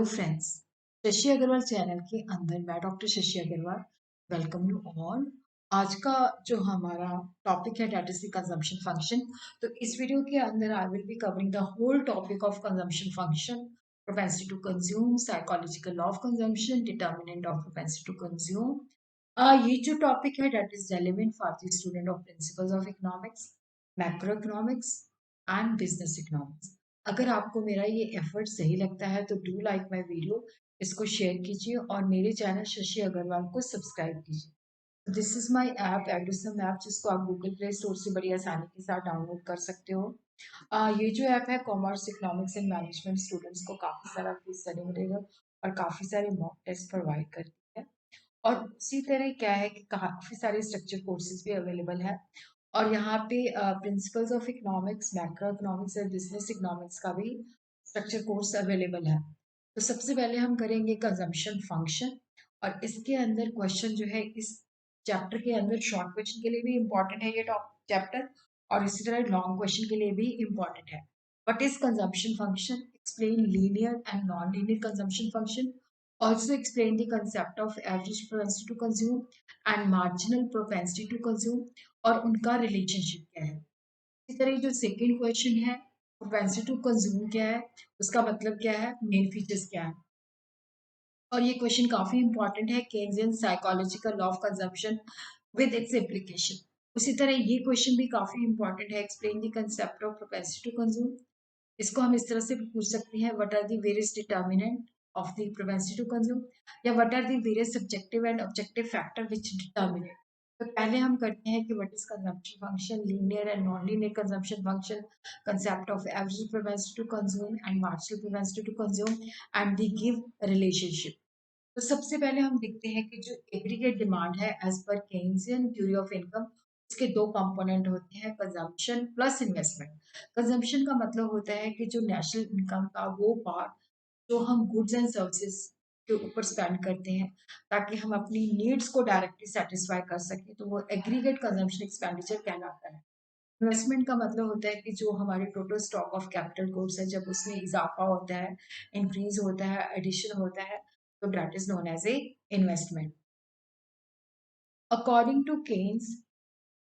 Hello friends, Shashi Agarwal channel के अंदर मैं doctor Shashi Agarwal welcome you all. आज का जो हमारा टॉपिक है that is the consumption function. तो इस वीडियो के अंदर I will be covering the whole topic of consumption function, propensity to consume, psychological law of consumption, determinant of propensity to consume. ये जो टॉपिक है that is relevant for the student of principles of economics, macro economics and business economics. अगर आपको मेरा ये effort सही लगता है तो डू लाइक माय वीडियो, इसको शेयर कीजिए और मेरे चैनल शशि अग्रवाल को सब्सक्राइब कीजिए। This is my app Edusum app, जिसको आप गूगल प्ले स्टोर से बड़ी आसानी के साथ डाउनलोड कर सकते हो। ये जो ऐप है commerce, economics and management students को काफ़ी सारा फीस स्टडी मटेरियल और काफ़ी सारे मॉक टेस्ट प्रोवाइड करती है। और उसी तरह क्या है कि काफ़ी सारे स्ट्रक्चर कोर्सेज भी अवेलेबल है। और यहाँ पे principles of economics, macro economics और बिजनेस इकोनॉमिक्स का भी स्ट्रक्चर कोर्स अवेलेबल है। तो सबसे पहले हम करेंगे कंजम्पशन फंक्शन, और इसके अंदर क्वेश्चन जो है इस चैप्टर के अंदर शॉर्ट क्वेश्चन के लिए भी इम्पोर्टेंट है ये चैप्टर, और इसी तरह लॉन्ग क्वेश्चन के लिए भी इम्पोर्टेंट है। What is consumption function? Explain linear and non linear consumption function, also explain the concept of average propensity to consume and marginal propensity to consume और उनका रिलेशनशिप क्या है। इसी तरह जो सेकंड क्वेश्चन है प्रोपेंसिटी टू कंज्यूम क्या है, उसका मतलब क्या है, मेन फीचर्स क्या है। और ये क्वेश्चन काफी इंपॉर्टेंट है, Keynesian psychological law of consumption with its implication. उसी तरह ये क्वेश्चन भी काफी इंपॉर्टेंट है, explain the concept of propensity to consume. इसको हम इस तरह से भी पूछ सकते हैं, what are the various determinant of the propensity to consume, या what are the various subjective and objective factor which determinate. तो पहले हम करते हैं कि what is consumption function, linear and non linear consumption function, concept of average propensity to consume and marginal propensity to consume and the give relationship. तो सबसे पहले हम देखते हैं कि जो एग्रीगेट डिमांड है as per केन्सियन theory of income, उसके दो कंपोनेंट होते हैं, कंजम्पशन प्लस इन्वेस्टमेंट। कंजम्पशन का मतलब होता है कि जो नेशनल इनकम का वो पार्ट जो हम गुड्स एंड सर्विसेज के ऊपर स्पेंड करते हैं ताकि हम अपनी नीड्स को डायरेक्टली सेटिस्फाई कर सकें, तो वो एग्रीगेट कंजम्पशन एक्सपेंडिचर कहलाता है। इन्वेस्टमेंट का मतलब होता है कि जो हमारे total stock of capital goods है, जब उसमें इजाफा होता है, इंक्रीज होता है, एडिशन होता है, तो that is known as a investment. According to Keynes,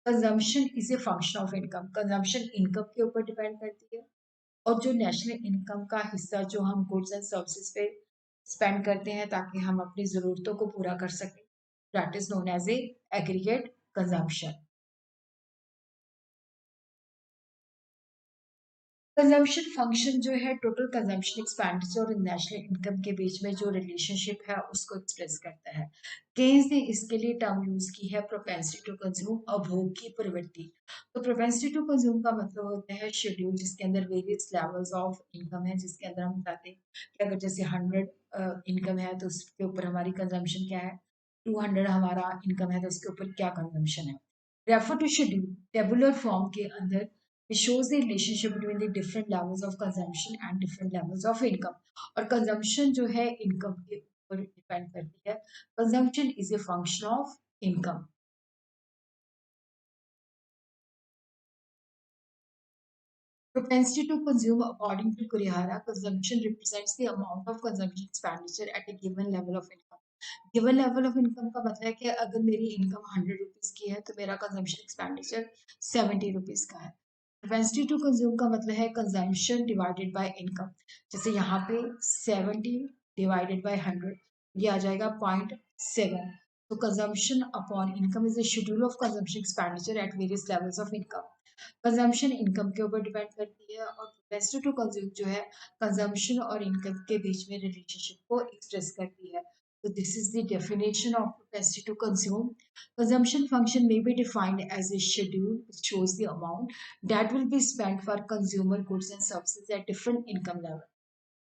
consumption is a function of income. Consumption income के ऊपर डिपेंड करती है, और जो नेशनल इनकम का हिस्सा जो हम गुड्स एंड सर्विसेज पे स्पेंड करते हैं ताकि हम अपनी ज़रूरतों को पूरा कर सकें, that is known as a aggregate consumption. Consumption function जो है टोटल कंजम्पशन एक्सपेंडिचर और नेशनल इनकम के बीच में जो रिलेशनशिप है उसको एक्सप्रेस करता है। केन्स ने इसके लिए टर्म यूज की है प्रोपेंसिटी टू कंज्यूम, उपभोग की प्रवृत्ति। तो प्रोपेंसिटी टू कंज्यूम का मतलब होता है शेड्यूल जिसके अंदर वेरियस लेवल्स ऑफ इनकम है, जिसके अंदर हम बताते हैं कि अगर जैसे 100 इनकम है तो उसके ऊपर हमारी कंजम्पशन क्या है, 200 हमारा इनकम है तो उसके ऊपर क्या कंजम्पशन है। Refer to schedule tabular form के अंदर it shows the relationship between the different levels of consumption and different levels of income। और consumption जो है income के ऊपर डिपेंड करती है। consumption is a function of income। propensity to consume according to Kurihara, consumption represents the amount of consumption expenditure at a given level of income। Given level of income का मतलब है कि अगर मेरी इनकम 100 रुपीज की है तो मेरा कंजम्पशन एक्सपेंडिचर 70 रुपीज का है। प्रोपेंसिटी टू कंज्यूम का मतलब है कंजम्पशन डिवाइडेड बाय इनकम। जैसे यहाँ पे 70 डिवाइडेड बाय 100, ये आ जाएगा 0.7। तो consumption upon income is the schedule of consumption expenditure at various levels of income. Consumption income के ऊपर डिपेंड करती है, और प्रोपेंसिटी टू कंज्यूम जो है कंजम्पशन और इनकम के बीच में रिलेशनशिप को एक्सप्रेस करती है। So this is the definition of propensity to consume. Consumption function may be defined as a schedule which shows the amount that will be spent for consumer goods and services at different income level.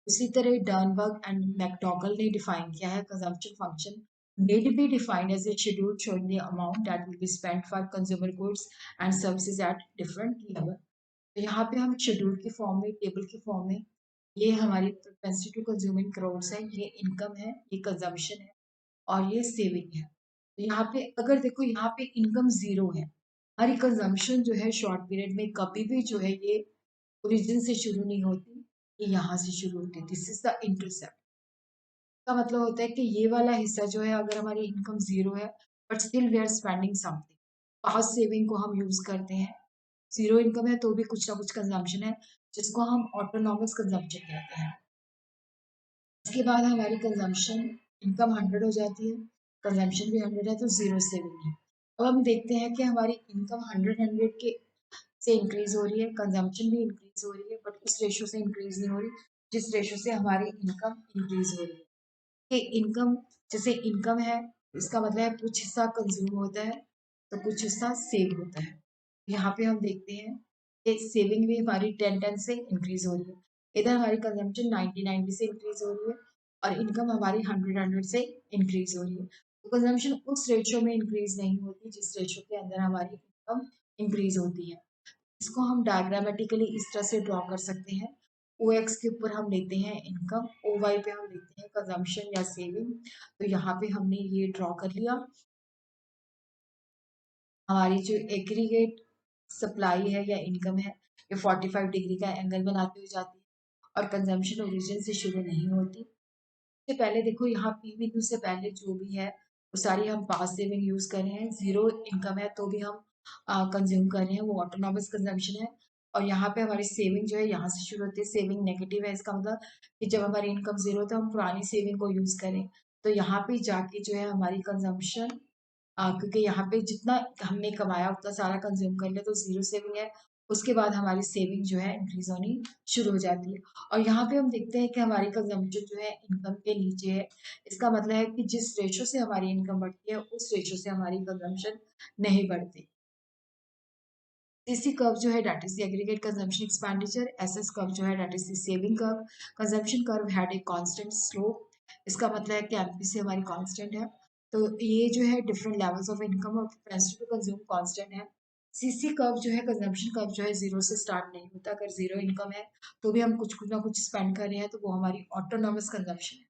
उसी तरह डर्नबर्ग and McDougall ने define किया है consumption function may be defined as a schedule showing the amount that will be spent for consumer goods and services at different level। तो यहाँ पे हम schedule की फॉर्म में, टेबल की फॉर्म में, ये हमारी propensity to consume in crores है, ये इनकम है, ये कंजम्पशन है और ये सेविंग है। तो यहाँ पे अगर देखो, यहाँ पे इनकम जीरो है, हमारी कंजम्पशन जो है शॉर्ट पीरियड में कभी भी जो है ये ओरिजिन से शुरू नहीं होती, ये यहाँ से शुरू होती है। This is the intercept. का मतलब होता है कि ये वाला हिस्सा जो है, अगर हमारी इनकम जीरो है but still we are spending something, past saving को हम यूज करते हैं। जीरो इनकम है तो भी कुछ ना कुछ कंजम्पशन है, जिसको हम ऑटोनॉमस कंजम्पशन कहते हैं। इसके बाद हमारी कंजम्पशन, इनकम 100 हो जाती है, कंजम्पशन भी 100 है, तो जीरो सेविंग है। अब हम देखते हैं कि हमारी इनकम 100 के से इंक्रीज हो रही है, कंजम्पशन भी इंक्रीज हो रही है, बट उस रेशो से इंक्रीज नहीं हो रही जिस रेशो से हमारी इनकम इंक्रीज हो रही है। कि इनकम, जैसे इनकम है, इसका मतलब है कुछ हिस्सा कंज्यूम होता है तो कुछ हिस्सा सेव होता है। यहाँ पे हम देखते हैं कि सेविंग भी हमारी 10 से इंक्रीज हो रही है, इधर हमारी कंजम्पशन 90 से इंक्रीज हो रही है, और इनकम हमारी 100 से इंक्रीज हो रही है। तो कंजम्पशन उस रेशो में इंक्रीज नहीं होती जिस रेशो के अंदर हमारी इनकम इंक्रीज होती है। इसको हम डायग्रामेटिकली इस तरह से ड्रॉ कर सकते हैं। ओ एक्स के ऊपर हम लेते हैं इनकम, ओ वाई पे हम लेते हैं कंजम्पशन या सेविंग। तो यहाँ पे हमने ये ड्रॉ कर लिया। हमारी जो एग्रीगेट सप्लाई है या इनकम है, ये 45 डिग्री का एंगल बनाते हुए जाती है, और कंजम्पशन ओरिजिन से शुरू नहीं होती। इससे पहले देखो, यहाँ पी बिंदु से पहले जो भी है वो सारी हम पास सेविंग यूज कर रहे हैं। जीरो इनकम है तो भी हम कंज्यूम कर रहे हैं, वो ऑटोनॉमस कंजम्पशन है। और यहाँ पे हमारी सेविंग जो है यहाँ से शुरू होती है, सेविंग नेगेटिव है, इसका मतलब कि जब हमारी इनकम जीरो है तो हम पुरानी सेविंग को यूज करें। तो यहाँ पे जाके जो है हमारी कंजम्पशन, क्योंकि यहाँ पे जितना हमने कमाया उतना सारा कंज्यूम कर लिया, तो जीरो सेविंग है। उसके बाद हमारी सेविंग जो है इंक्रीज होनी शुरू हो जाती है। और यहाँ पे हम देखते हैं कि हमारी कंजम्पशन जो है इनकम के नीचे है। इसका मतलब है कि जिस रेशो से हमारी इनकम बढ़ती है उस रेशो से हमारी कंजम्पशन नहीं बढ़ती। सीसी कर्व जो है that is the aggregate consumption expenditure, SS curve जो है that is the saving curve. Consumption curve had a constant slope, इसका मतलब है कि एमपीसी हमारी कांस्टेंट है। तो ये जो है डिफरेंट लेवल्स ऑफ इनकम और प्रोपेंसिटी टू कंज्यूम कांस्टेंट है। सीसी कर्व जो है, कंजम्पशन कर्व जो है, जीरो से स्टार्ट नहीं होता। अगर जीरो इनकम है तो भी हम कुछ ना कुछ स्पेंड कर रहे हैं, तो वो हमारी ऑटोनॉमस कंजम्पशन है।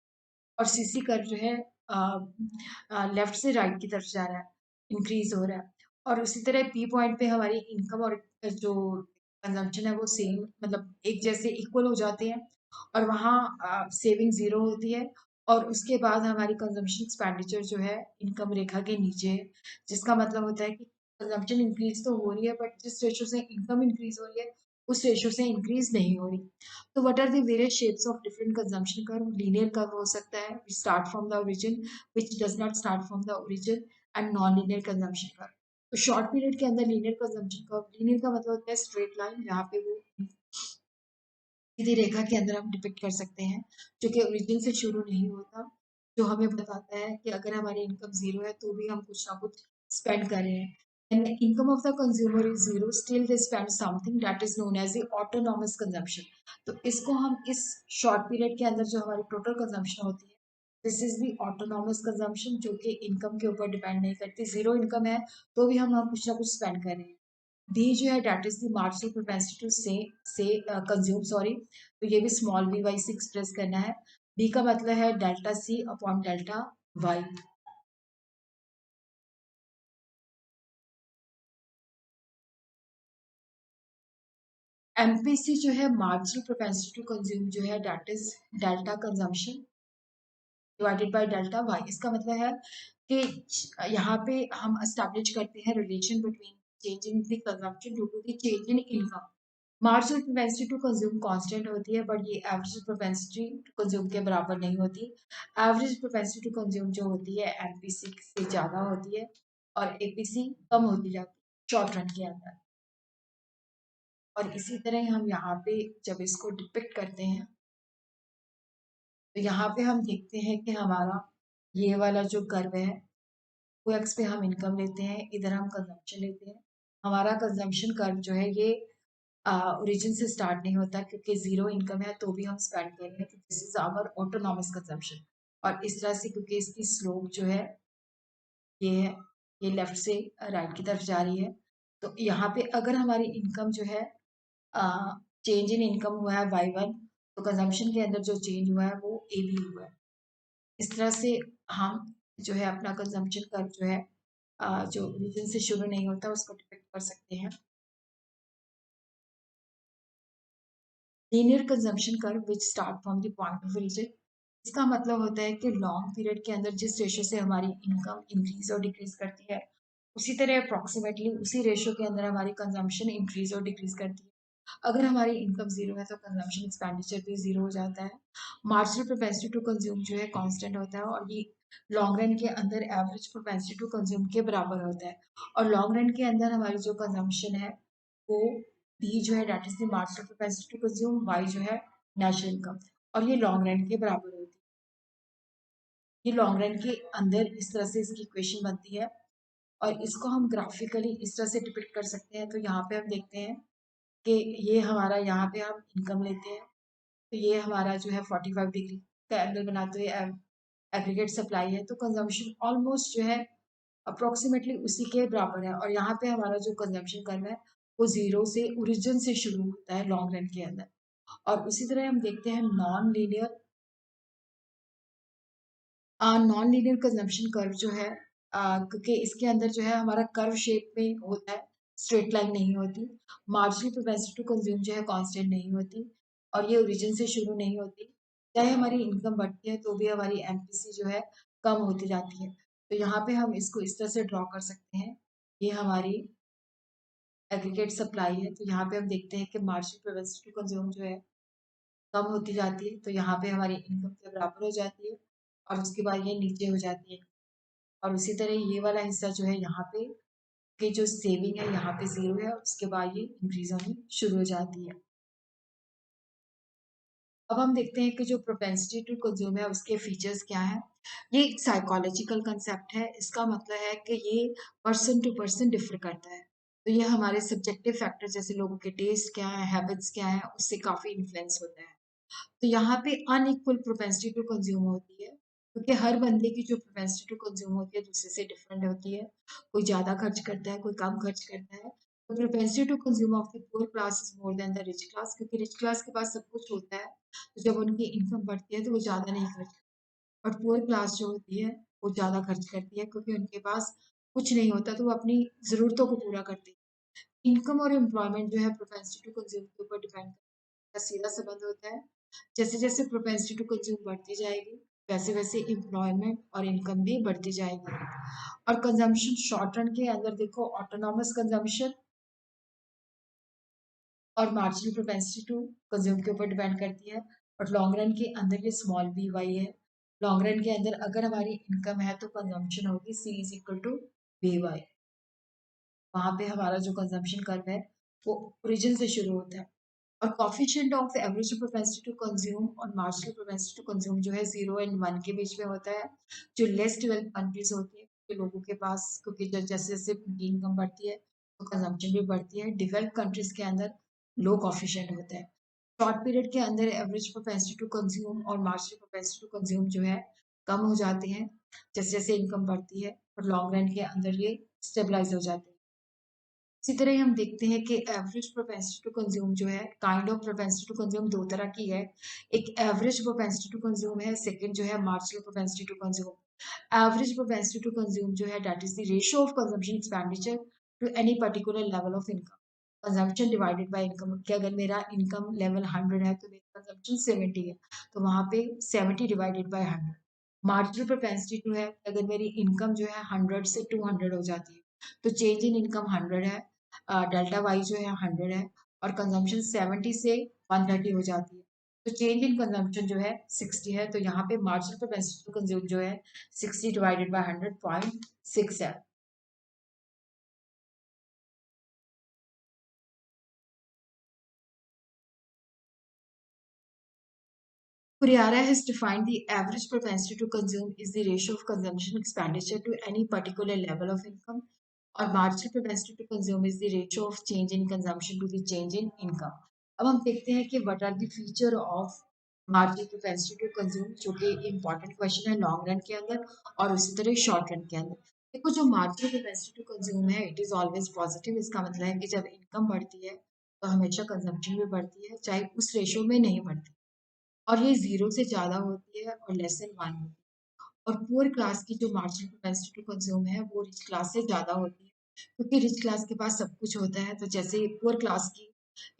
और सीसी कर्व जो है लेफ्ट से राइट की तरफ जा रहा है, इंक्रीज हो रहा है। और उसी तरह पी पॉइंट पे हमारी इनकम और जो कंजम्पशन है वो सेम, मतलब एक जैसे इक्वल हो जाते हैं, और वहाँ सेविंग जीरो होती है। और उसके बाद हमारी कंजम्पशन एक्सपेंडिचर जो है इनकम रेखा के नीचे है, जिसका मतलब होता है कि कंजम्पशन इंक्रीज तो हो रही है बट जिस रेशो से इनकम इंक्रीज हो रही है उस रेशो से इंक्रीज नहीं हो रही। तो what are the various shapes of different consumption curve? Linear curve हो सकता है which start from the origin, which does not start from the origin, and non linear consumption curve. तो शॉर्ट पीरियड के अंदर लीनियर कंजम्पशन कर्व, लीनियर का मतलब होता है स्ट्रेट लाइन, जहाँ पे वो सीधी रेखा के अंदर हम डिपिक्ट कर सकते हैं, जो कि ओरिजिन से शुरू नहीं होता, जो हमें बताता है कि अगर हमारी इनकम जीरो है तो भी हम कुछ ना कुछ स्पेंड कर रहे हैं। And income of the consumer is zero, still they spend something, that is known as a autonomous consumption. तो इसको हम इस शॉर्ट पीरियड के अंदर जो हमारी टोटल कंजम्पशन होती है, this is the autonomous consumption, जो कि इनकम के ऊपर डिपेंड नहीं करती। जीरो इनकम है तो भी हम कुछ ना कुछ स्पेंड कर रहे हैं। डी जो है that is the marginal propensity to से कंज्यूम, सॉरी, तो ये भी स्मॉल वी वाई से एक्सप्रेस करना है। बी का मतलब है delta C upon delta Y. MPC जो है मार्जिनल प्रोपेंसिटी टू कंज्यूम जो है that is delta consumption divided by delta Y. इसका मतलब है कि यहाँ पे हम एस्टैब्लिश करते हैं relation between change in the consumption due to the change in income. Marginal propensity to consume constant होती है, बट ये एवरेज प्रोपेंसिटी टू कंज्यूम के बराबर नहीं होती। एवरेज प्रोपेंसिटी टू कंज्यूम जो होती है एमपीसी से ज़्यादा होती है, और एपीसी कम होती जाती है शॉर्ट रन के अंदर। और इसी तरह हम यहाँ पे जब इसको डिपिक्ट करते हैं, तो यहाँ पे हम देखते हैं कि हमारा ये वाला जो कर्व है, वो एक्स पे हम इनकम लेते हैं, इधर हम कंजम्पशन लेते हैं। हमारा कंजम्पशन कर्व जो है ये ओरिजिन से स्टार्ट नहीं होता, क्योंकि जीरो इनकम है तो भी हम स्पेंड कर रहे हैं, तो this is our autonomous consumption. और इस तरह से, क्योंकि इसकी स्लोप जो है ये है, ये लेफ्ट से राइट की तरफ जा रही है, तो यहाँ पे अगर हमारी इनकम जो है चेंज इन इनकम हुआ है y1, तो कंजम्पशन के अंदर जो चेंज हुआ है वो ए भी हुआ है। इस तरह से हम जो है अपना कंजम्पशन कर्व जो है जो ओरिजिन से शुरू नहीं होता उसको डिपेक्ट कर सकते हैं। Linear consumption curve which start from the point of origin, इसका मतलब होता है कि लॉन्ग पीरियड के अंदर जिस रेशो से हमारी इनकम इंक्रीज और डिक्रीज करती है, उसी तरह अप्रॉक्सीमेटली उसी रेशो के अंदर हमारी कंजम्पशन इंक्रीज और डिक्रीज करती है। अगर हमारी इनकम जीरो है तो कंजम्पशन एक्सपेंडिचर भी जीरो हो जाता है। मार्जिनल प्रोपेंसिटी टू कंज्यूम जो है कांस्टेंट होता है और ये लॉन्ग रन के अंदर एवरेज प्रोपेंसिटी टू कंज्यूम के बराबर होता है। और लॉन्ग रन के अंदर हमारी जो कंजम्पशन है वो डी जो है that is the marginal propensity to consume, Y जो है नेशनल इनकम, और ये लॉन्ग रन के बराबर होती है। ये लॉन्ग रन के अंदर इस तरह से इसकी इक्वेशन बनती है और इसको हम ग्राफिकली इस तरह से डिपिक्ट कर सकते हैं। तो यहाँ पे हम देखते हैं कि ये हमारा, यहाँ पे हम इनकम लेते हैं, तो ये हमारा जो है 45 डिग्री का एंगल बनाते हुए एग्रीगेट सप्लाई है, तो कंजम्पशन ऑलमोस्ट जो है अप्रोक्सीमेटली उसी के बराबर है। और यहाँ पे हमारा जो कंजम्पशन कर्व है वो जीरो से ओरिजिन से शुरू होता है लॉन्ग रन के अंदर। और उसी तरह हम देखते हैं नॉन लीनियर कंजम्पशन कर्व जो है, क्योंकि इसके अंदर जो है हमारा कर्व शेप में होता है, स्ट्रेट लाइन नहीं होती। मार्जिनल प्रोपेंसिटी टू कंज्यूम जो है कांस्टेंट नहीं होती और ये ओरिजिन से शुरू नहीं होती। चाहे हमारी इनकम बढ़ती है तो भी हमारी एमपीसी जो है कम होती जाती है। तो यहाँ पे हम इसको इस तरह से ड्रॉ कर सकते हैं। ये हमारी एग्रीगेट सप्लाई है, तो यहाँ पे हम देखते हैं कि मार्जिनल प्रोपेंसिटी टू कंज्यूम जो है कम होती जाती है, तो यहाँ पे हमारी इनकम के बराबर हो जाती है और उसके बाद ये नीचे हो जाती है। और उसी तरह ये वाला हिस्सा जो है यहाँ पे कि जो सेविंग है यहाँ पे जीरो है और उसके बाद ये इंक्रीज होनी शुरू हो जाती है। अब हम देखते हैं कि जो प्रोपेंसिटी टू कंज्यूम है उसके फीचर्स क्या है। ये एक साइकोलॉजिकल कंसेप्ट है। इसका मतलब है कि ये पर्सन टू पर्सन डिफर करता है। तो ये हमारे सब्जेक्टिव फैक्टर जैसे लोगों के टेस्ट क्या है, हैबिट्स क्या है, उससे काफी इन्फ्लुएंस होता है। तो यहाँ पे अनइक्वल प्रोपेंसिटी टू कंज्यूम होती है, क्योंकि हर बंदे की जो प्रोपेंसिटी टू कंज्यूम होती है दूसरे से डिफरेंट होती है। कोई ज्यादा खर्च करता है, कोई कम खर्च करता है। तो propensity to consume of the poor class is more than the rich class, क्योंकि रिच क्लास के पास सब कुछ होता है, तो जब उनकी इनकम बढ़ती है तो वो ज्यादा नहीं खर्च करते। और पुअर क्लास जो होती है वो ज्यादा खर्च करती है, क्योंकि उनके पास कुछ नहीं होता तो वो अपनी जरूरतों को पूरा करते हैं। इनकम और एम्प्लॉयमेंट जो है प्रोपेंसिटी टू कंज्यूम के ऊपर डिपेंड का सीधा संबंध होता है। जैसे जैसे प्रोपेंसिटी टू कंज्यूम बढ़ती जाएगी वैसे वैसे एम्प्लॉयमेंट और इनकम भी बढ़ती जाएगी। और कंजम्पशन शॉर्ट रन के अंदर देखो ऑटोनॉमस कंजम्पशन और मार्जिनल प्रोपेंसिटी टू कंज्यूम के ऊपर डिपेंड करती है। और लॉन्ग रन के अंदर ये स्मॉल बी वाई है। लॉन्ग रन के अंदर अगर हमारी इनकम है तो कंजम्पशन होगी C is equal to B Y. वहां पे हमारा जो कंजम्पशन कर्व है वो ओरिजिन से शुरू होता है। और coefficient of average propensity to consume और मार्जिनल प्रोपेंसिटी टू कंज्यूम जो है 0 और 1 के बीच में होता है। जो लेस डेवलप्ड कंट्रीज होती है के लोगों के पास, क्योंकि जैसे जैसे उनकी इनकम बढ़ती है तो कंजम्पशन भी बढ़ती है। डेवलप्ड कंट्रीज के अंदर लो कोफिशिएंट होता है। शॉर्ट पीरियड के अंदर एवरेज प्रोपेंसिटी टू कंज्यूम और मार्जिनल प्रोपेंसिटी टू कंज्यूम जो है कम हो जाते हैं जैसे जैसे इनकम बढ़ती है, और लॉन्ग रन के अंदर ये स्टेबलाइज हो जाते हैं। इसी तरह हम देखते हैं कि एवरेज प्रोपेंसिटी टू कंज्यूम जो है, kind of propensity to consume दो तरह की है। एक एवरेज प्रोपेंसिटी टू कंज्यूम है, सेकंड जो है marginal propensity to consume. Average propensity to consume जो है that is the ratio of consumption expenditure to any particular level of income, consumption divided by income. कि अगर मेरा इनकम लेवल 100 है तो मेरा कंजम्पशन 70 है, तो वहां पे 70 divided by 100। Marginal propensity to है अगर मेरी इनकम जो है 100 से 200 हो जाती है, तो चेंज इन इनकम 100 है, डेल्टा वाई जो है 100 है, और कंजम्पशन 70 से 130 हो जाती है, तो चेंज इन कंजम्पशन जो है 60 है। तो यहाँ पे मार्जिनल प्रोपेंसिटी टू कंज्यूम जो है 60 डिवाइडेड बाय 100.6 है। Kuriara has defined the average propensity to consume is the ratio of consumption expenditure to any particular level of income, और marginal propensity to consume is the ratio of change in consumption to the change in income। अब हम देखते हैं कि what are the feature of marginal propensity to consume, जो कि important question है long run के अंदर और उसी तरह शॉर्ट रन के अंदर। देखो जो marginal propensity to consume है it is always positive। इसका मतलब है कि जब इनकम बढ़ती है तो हमेशा कंजम्पशन भी बढ़ती है, चाहे उस रेशो में नहीं बढ़ती। और ये ज़ीरो से ज़्यादा होती है और लेस देन 1 होती है। और पुअर क्लास की जो मार्जिनल कैपेसिटी टू कंज्यूम है वो रिच क्लास से ज़्यादा होती है, क्योंकि रिच क्लास के पास सब कुछ होता है, तो जैसे ही पुअर क्लास की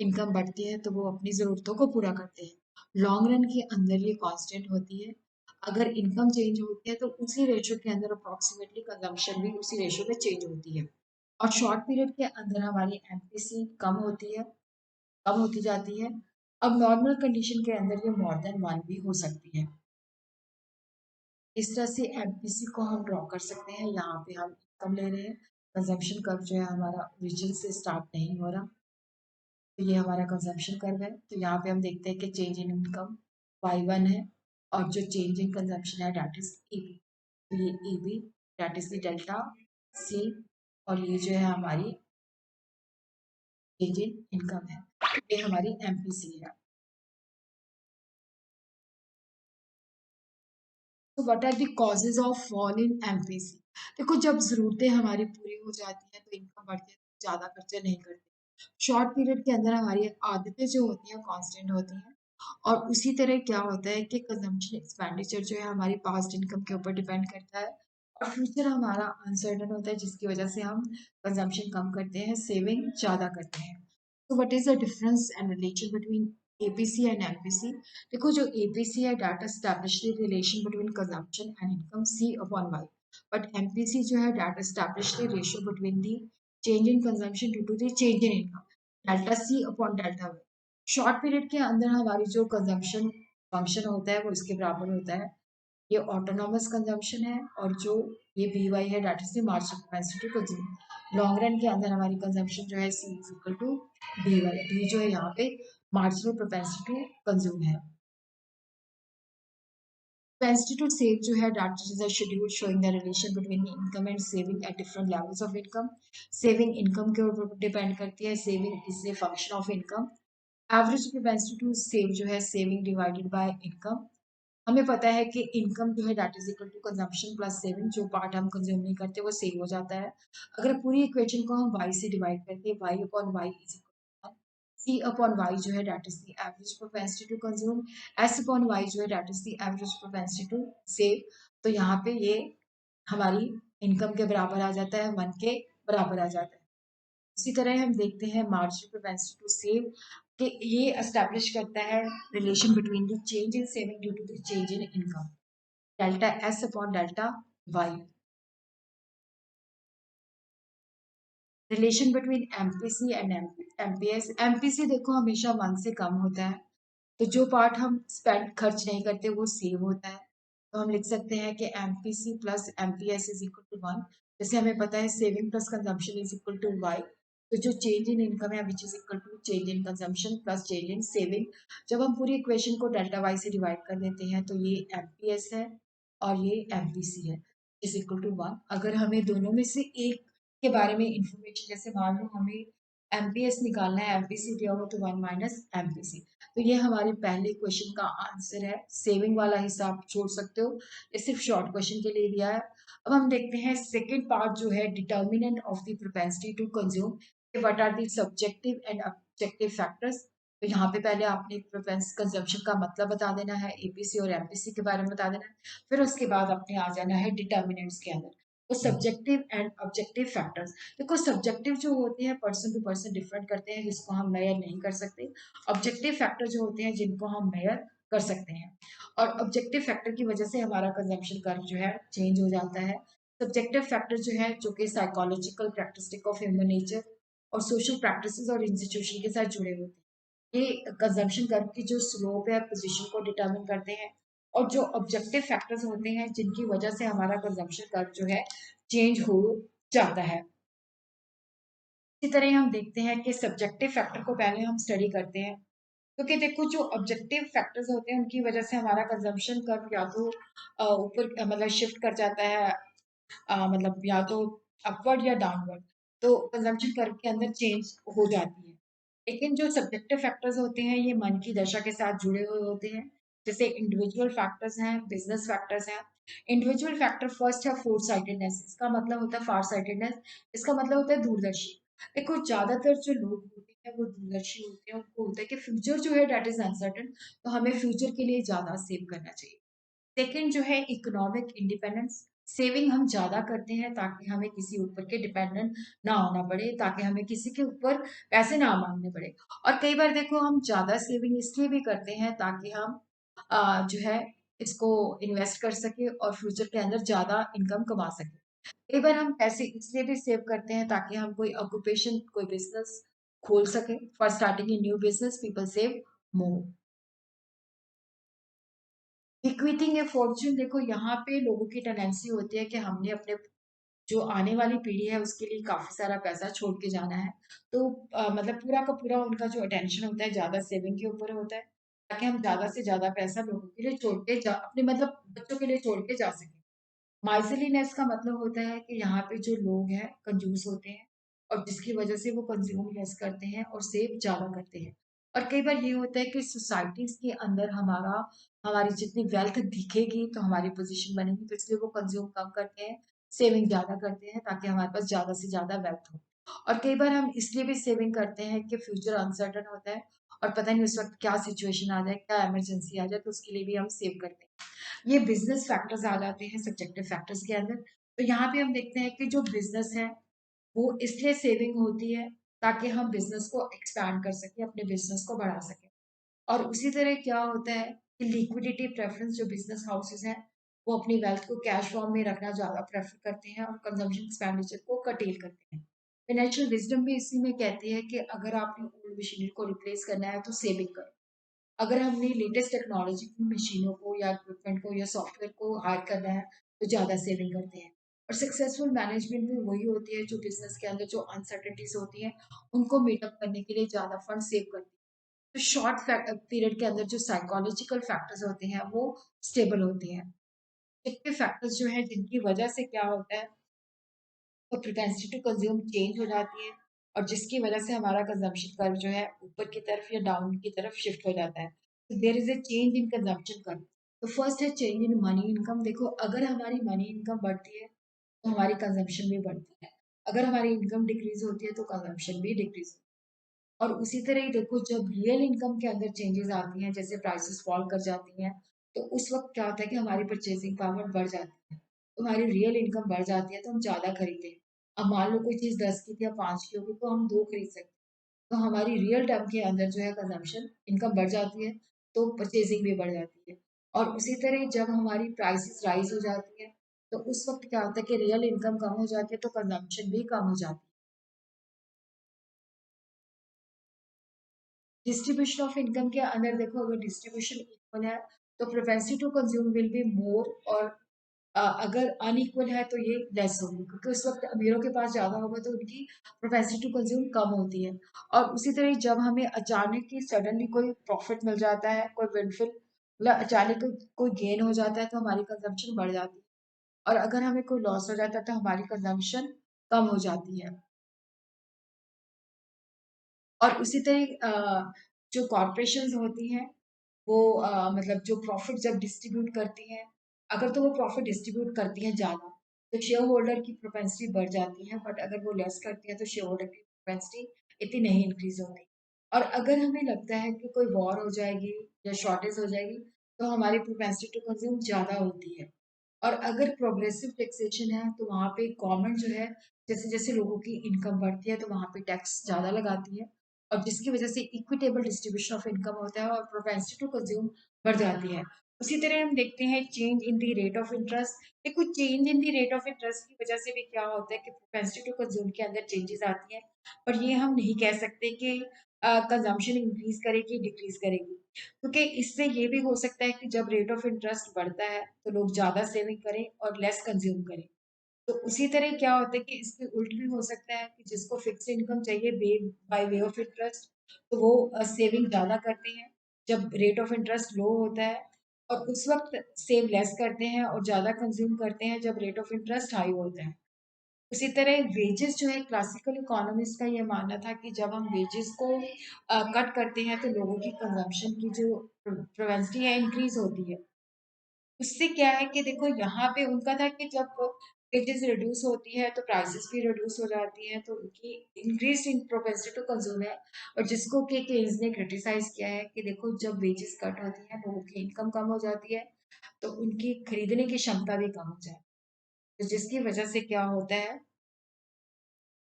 इनकम बढ़ती है तो वो अपनी ज़रूरतों को पूरा करते हैं। लॉन्ग रन के अंदर ये कांस्टेंट होती है, अगर इनकम चेंज होती है तो उसी रेशियो के अंदर अप्रोक्सीमेटली कंजम्पशन भी उसी रेशियो में चेंज होती है। और शॉर्ट पीरियड के अंदर हमारी एमपीसी कम होती है, कम होती जाती है। अब नॉर्मल कंडीशन के अंदर ये मोर देन 1 भी हो सकती है। इस तरह से एमपीसी को हम ड्रॉ कर सकते हैं। यहाँ पे हम इनकम ले रहे हैं, कंजम्पशन कर्व जो है हमारा ओरिजिन से स्टार्ट नहीं हो रहा, तो ये हमारा कंजम्पशन कर्व है। तो यहाँ पे हम देखते हैं कि चेंज इन इनकम y1 है और जो चेंज इन कंजम्पशन है डेट इज ईबी। तो ये EB that is the delta C, और ये जो है हमारी चेंज इन इनकम है, ये हमारी एमपीसी है। तो what are the causes of fall in MPC? देखो, जब ज़रूरतें हमारी पूरी हो जाती हैं तो इनकम बढ़ती है, तो ज़्यादा खर्चे नहीं करते। शॉर्ट पीरियड के अंदर हमारी आदतें जो होती हैं कांस्टेंट होती हैं, और उसी तरह क्या होता है कि कंजम्पशन एक्सपेंडिचर जो है हमारी पास्ट इनकम के ऊपर डिपेंड करता है, और फ्यूचर हमारा अनसर्टन होता है, जिसकी वजह से हम कंजम्पशन कम करते हैं, सेविंग ज़्यादा करते हैं। तो what is the difference and relation between APC and MPC? देखो, जो एपीसी है that establish the relation between consumption and income C upon Y, but MPC जो है that establish the ratio between the change in consumption due to the change in income delta C upon delta Y. Short period के अंदर हमारी जो consumption function होता है वो इसके बराबर होता है, ये ऑटोनॉमस कंजम्पशन है, और जो ये बी वाई है that is the marginal capacity to consume. Long run के अंदर हमारी कंजम्पशन जो है C is equal to B Y, B जो है यहाँ पे मार्जिनल प्रोपेंसिटी टू कंज्यूम है। Propensity to save जो है that is a schedule showing the relation between income and saving at different levels of income. Saving income के ऊपर depend करती है, saving is a function of income. Average propensity to save जो है saving divided by income. हमें पता है कि इनकम जो है that is equal to consumption plus saving, जो पार्ट हम कंज्यूम नहीं करते वो सेव हो जाता है। अगर पूरी इक्वेशन को हम वाई से डिवाइड करते हैं, Y upon Y is equal to C upon Y जो है that is the average propensity to consume, S upon Y जो है that is the average propensity to save. तो यहाँ पे ये हमारी इनकम के बराबर आ जाता है, 1 के बराबर आ जाता है। उसी तरह हम देखते हैं मार्जिनल प्रोपेंसिटी टू सेव, कि ये एस्टैब्लिश करता है relation between the change in saving due to the change in income, delta S upon delta Y. Relation between MPC and MPS, MPC देखो हमेशा 1 से कम होता है, तो जो पार्ट हम स्पेंड खर्च नहीं करते वो सेव होता है। तो हम लिख सकते हैं कि MPC plus MPS is equal to 1। जैसे हमें पता है saving plus consumption is equal to Y, तो जो चेंज इन इनकम है which is equal to change in consumption plus change in saving. जब हम पूरी इक्वेशन को डेल्टा वाई से डिवाइड कर देते हैं तो ये एमपीएस है और ये एमपीसी है, इज इक्वल टू 1। अगर हमें दोनों में से एक के बारे में इंफॉर्मेशन, जैसे मान लो हमें एमपीएस निकालना है, एमपीसी दिया हो तो 1 माइनस एमपीसी, तो ये हमारे पहले क्वेश्चन का आंसर है। सेविंग वाला हिस्सा आप छोड़ सकते हो, ये सिर्फ शॉर्ट क्वेश्चन के लिए दिया है। अब हम देखते हैं सेकंड पार्ट जो है determinant of the propensity to consume, what are the subjective and objective factors. तो यहाँ पे पहले आपने कंजम्पशन का मतलब बता देना है, एपीसी और एमपीसी के बारे में बता देना है, फिर उसके बाद अपने आ जाना है डिटर्मिनेंट्स के अंदर, तो सब्जेक्टिव एंड ऑब्जेक्टिव फैक्टर्स। देखो, सब्जेक्टिव जो होते हैं पर्सन टू पर्सन डिफरेंट करते हैं, जिसको हम मेजर नहीं कर सकते। ऑब्जेक्टिव फैक्टर जो होते हैं जिनको हम मेजर कर सकते हैं, और ऑब्जेक्टिव फैक्टर की वजह से हमारा कंजम्पशन कर्व जो है चेंज हो जाता है। सब्जेक्टिव फैक्टर जो है जो कि साइकोलॉजिकल प्रैक्टिस्टिक ऑफ ह्यूमन नेचर और सोशल प्रैक्टिसेस और इंस्टीट्यूशन के साथ जुड़े हुए हैं, ये कंजम्पशन कर्व की जो स्लोप है पोजीशन को डिटरमिन करते हैं। और जो ऑब्जेक्टिव फैक्टर्स होते हैं जिनकी वजह से हमारा कंजम्पशन कर्व जो है चेंज हो जाता है। इसी तरह हम देखते हैं कि सब्जेक्टिव फैक्टर को पहले हम स्टडी करते हैं, क्योंकि देखो जो ऑब्जेक्टिव फैक्टर्स होते हैं उनकी वजह से हमारा कंजम्पशन कर्व या तो ऊपर मतलब शिफ्ट कर जाता है, मतलब या तो अपवर्ड या डाउनवर्ड, तो कंजम्पशन कर्व के अंदर चेंज हो जाती है। लेकिन जो सब्जेक्टिव फैक्टर्स होते हैं ये मन की दशा के साथ जुड़े हुए होते हैं, जैसे इंडिविजुअल फैक्टर्स हैं, बिजनेस फैक्टर्स हैं। इंडिविजुअल फैक्टर फर्स्ट है फोर साइटेडनेस, इसका मतलब होता है फार साइटेडनेस, इसका मतलब होता है दूरदर्शी। देखो, ज्यादातर जो लोग होते हैं वो दूरदर्शी होते हैं, उनको होता है कि फ्यूचर जो है डेट इज अनसर्टन, तो हमें फ्यूचर के लिए ज्यादा सेव करना चाहिए। सेकंड जो है इकोनॉमिक इंडिपेंडेंस, सेविंग हम ज्यादा करते हैं ताकि हमें किसी ऊपर के डिपेंडेंट ना होना पड़े, ताकि हमें किसी के ऊपर पैसे ना मांगने पड़े। और कई बार देखो हम ज्यादा सेविंग इसलिए भी करते हैं ताकि हम जो है इसको इन्वेस्ट कर सके और फ्यूचर के अंदर ज़्यादा इनकम कमा सके। कई बार हम पैसे इसलिए भी सेव करते हैं ताकि हम कोई ऑक्यूपेशन, कोई बिज़नेस खोल सकें। For starting a new business people save more. Equating a fortune, देखो यहाँ पे लोगों की टेंडेंसी होती है कि हमने अपने जो आने वाली पीढ़ी है उसके लिए काफ़ी सारा पैसा छोड़ के जाना है। तो मतलब पूरा का पूरा उनका जो अटेंशन होता है ज़्यादा सेविंग के ऊपर होता है, ताकि हम ज़्यादा से ज़्यादा पैसा लोगों के लिए छोड़ के जा अपने मतलब बच्चों के लिए छोड़ के जा सकें। माइजरलीनेस का मतलब होता है कि यहाँ पे जो लोग हैं कंजूस होते हैं, और जिसकी वजह से वो कंज्यूम लेस करते हैं और सेव ज़्यादा करते हैं। और कई बार ये होता है कि सोसाइटीज़ के अंदर हमारी जितनी वेल्थ दिखेगी तो हमारी पोजीशन बनेगी, तो इसलिए वो कंज्यूम कम करते हैं, सेविंग ज़्यादा करते हैं ताकि हमारे पास ज़्यादा से ज़्यादा वेल्थ हो। और कई बार हम इसलिए भी सेविंग करते हैं कि फ्यूचर अनसर्टन होता है और पता नहीं उस वक्त क्या सिचुएशन आ जाए, क्या इमरजेंसी आ जाए, तो उसके लिए भी हम सेव करते हैं। ये बिजनेस फैक्टर्स आ जाते हैं सब्जेक्टिव फैक्टर्स के अंदर। तो यहाँ पे हम देखते हैं कि जो बिजनेस है वो इसलिए सेविंग होती है ताकि हम बिजनेस को एक्सपैंड कर सकें, अपने बिजनेस को बढ़ा सकें। और उसी तरह क्या होता है कि लिक्विडिटी प्रेफरेंस, जो बिजनेस हाउसेस हैं वो अपनी वेल्थ को कैश फॉर्म में रखना ज़्यादा प्रेफर करते हैं और कंजम्पशन एक्सपेंडिचर को कर्टेल करते हैं। फाइनेंशियल विजडम भी इसी में कहती है कि अगर आपने ओल्ड मशीनरी को रिप्लेस करना है तो सेविंग करो। अगर हमने लेटेस्ट टेक्नोलॉजी की मशीनों को या इक्विपमेंट को या सॉफ्टवेयर को हायर करना है तो ज़्यादा सेविंग करते हैं। और सक्सेसफुल मैनेजमेंट भी वही होती है जो बिजनेस के अंदर जो अनसर्टेनिटीज होती हैं उनको मीटअप करने के लिए ज़्यादा फंड सेव करती है। तो शॉर्ट पीरियड के अंदर जो साइकोलॉजिकल फैक्टर्स होते हैं वो स्टेबल होते हैं। जितने फैक्टर्स जो है जिनकी वजह से क्या होता है, तो प्रोपेंसिटी टू कंज्यूम चेंज हो जाती है, और जिसकी वजह से हमारा कंजम्पशन कर्व जो है ऊपर की तरफ या डाउन की तरफ शिफ्ट हो जाता है। तो there is a change in consumption curve. तो फर्स्ट है चेंज इन मनी इनकम। देखो, अगर हमारी मनी इनकम बढ़ती है तो हमारी कंजम्पशन भी बढ़ती है, अगर हमारी इनकम डिक्रीज होती है तो कंजम्पशन भी डिक्रीज। और उसी तरह ही देखो, जब रियल इनकम के अंदर चेंजेस आती हैं, जैसे प्राइसेस फॉल कर जाती हैं, तो उस वक्त क्या होता है कि हमारी परचेसिंग पावर बढ़ जाती है, तो हमारी रियल इनकम बढ़ जाती है तो हम ज़्यादा खरीदते हैं। अब मान लो कोई चीज़ 10 की थी या 5 की होगी तो हम 2 खरीद सकते हैं। तो हमारी रियल टर्म के अंदर जो है कंजम्पशन इनकम बढ़ जाती है, तो परचेसिंग भी बढ़ जाती है। और उसी तरह जब हमारी प्राइसेस राइज हो जाती है, तो उस वक्त क्या होता है कि रियल इनकम कम हो जाती है तो कंजम्पशन भी कम हो जाती है। डिस्ट्रीब्यूशन ऑफ इनकम के अंदर देखो, अगर डिस्ट्रीब्यूशन इक्वल है तो propensity to consume will be more, और अगर अनइक्वल है तो ये लेस होगी, क्योंकि उस वक्त अमीरों के पास ज़्यादा होगा तो उनकी प्रोपेंसिटी टू कंज्यूम कम होती है। और उसी तरह जब हमें अचानक ही सडनली कोई प्रॉफिट मिल जाता है, कोई विंडफॉल मतलब अचानक कोई गेन हो जाता है तो हमारी कंजम्पशन बढ़ जाती है, और अगर हमें कोई लॉस हो जाता है तो हमारी कंजम्पशन कम हो जाती है। और उसी तरह जो कॉरपोरेशंस होती हैं वो मतलब जो प्रॉफिट जब डिस्ट्रीब्यूट करती हैं, अगर तो वो प्रॉफिट डिस्ट्रीब्यूट करती हैं ज़्यादा तो शेयर होल्डर की प्रोपेंसिटी बढ़ जाती है, बट अगर वो लेस करती है तो शेयर होल्डर की प्रोपेंसिटी इतनी नहीं इंक्रीज होती। और अगर हमें लगता है कि कोई वॉर हो जाएगी या शॉर्टेज हो जाएगी तो हमारी प्रोपेंसिटी टू कंज्यूम ज़्यादा होती है। और अगर प्रोग्रेसिव टैक्सेशन है तो वहाँ पे गवर्नमेंट जो है, जैसे जैसे लोगों की इनकम बढ़ती है तो वहाँ पे टैक्स ज़्यादा लगाती है, और जिसकी वजह से इक्विटेबल डिस्ट्रीब्यूशन ऑफ इनकम होता है और प्रोपेंसिटी टू कंज्यूम बढ़ जाती है। उसी तरह हम देखते हैं change in the rate of interest. देखो, change in the rate of interest की वजह से भी क्या होता है कि प्रोपेंसिटी टू कंज्यूम के अंदर चेंजेस आती हैं, पर ये हम नहीं कह सकते कि कंजम्पशन इंक्रीज करेगी डिक्रीज करेगी, क्योंकि इससे ये भी हो सकता है कि जब रेट ऑफ इंटरेस्ट बढ़ता है तो लोग ज़्यादा सेविंग करें और लेस कंज्यूम करें। तो उसी तरह क्या होता है कि इसके उल्ट भी हो सकता है कि जिसको फिक्स इनकम चाहिए बाय वे ऑफ इंटरेस्ट, तो वो सेविंग ज़्यादा करते हैं जब रेट ऑफ इंटरेस्ट लो होता है, और उस वक्त सेव लेस करते हैं और ज़्यादा कंज्यूम करते हैं जब रेट ऑफ इंटरेस्ट हाई होता है। उसी तरह वेजेस जो है, क्लासिकल इकोनॉमिस्ट का ये मानना था कि जब हम वेजेस को कट करते हैं तो लोगों की कंजम्पशन की जो प्रोवेंसिटी है इंक्रीज होती है। उससे क्या है कि देखो, यहाँ पे उनका था कि जब वेजेस रिड्यूस होती है तो प्राइसेस भी रिड्यूस हो जाती हैं, तो उनकी increase in propensity to consume है। और जिसको के केन्स ने क्रिटिसाइज किया है कि देखो, जब वेजेस कट होती है लोगों की इनकम कम हो जाती है तो उनकी खरीदने की क्षमता भी कम हो जाए, तो जिसकी वजह से क्या होता है